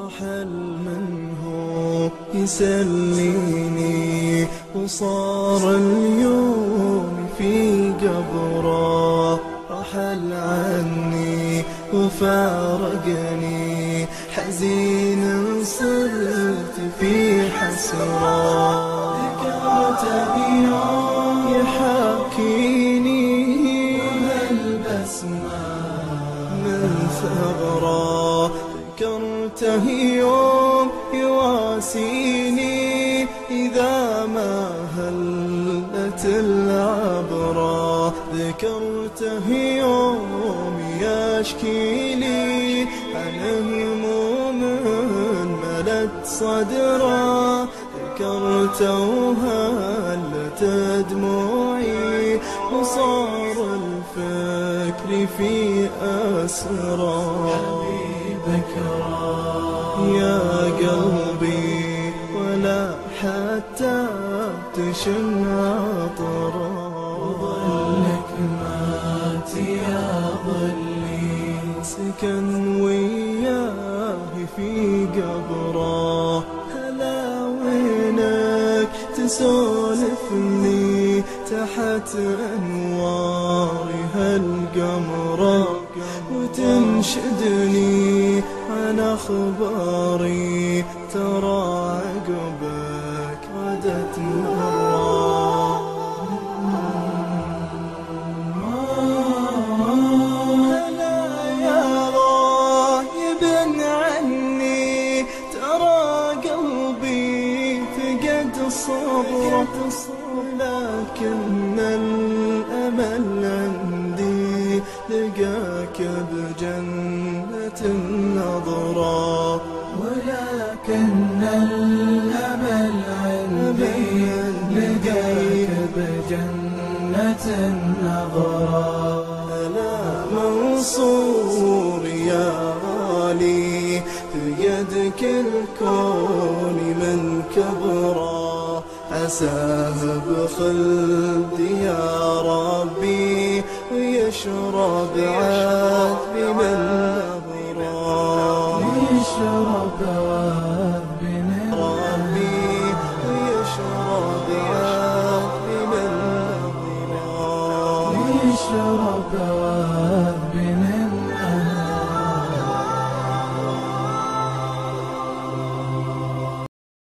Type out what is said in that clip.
رحل من هو يسليني وصار اليوم في قبره، رحل عني وفارقني حزين صرت في حسرة. ذكرته يوم يحاكيني وهالبسمة من ثغرة، ذكرته يوم يواسيني إذا ما هلت العبرة، ذكرته يوم يشكيلي عن هموم ملت صدره، ذكرته وهلت دموعي وصار الفكر في أسرى. حبيبك يا قلبي ولا حتى تشم عطره، وظلك مات يا ظلي سكن وياه في قبره. هلا وينك تسولفني تحت أنوار هالقمرة، وتنشدني عن أخباري ترى عقبك ردت مرة. هلا يا غايب عني ترى قلبي فقد صبره، لكن الأمل عندي لقاك بجنة النظرة، ولكن الأمل عندي لقاك بجنة النظرة. ألا منصور يا غالي في يدك الكون من كبره، عساه بخلدي يا ربي ويشرب عذبي من نظره.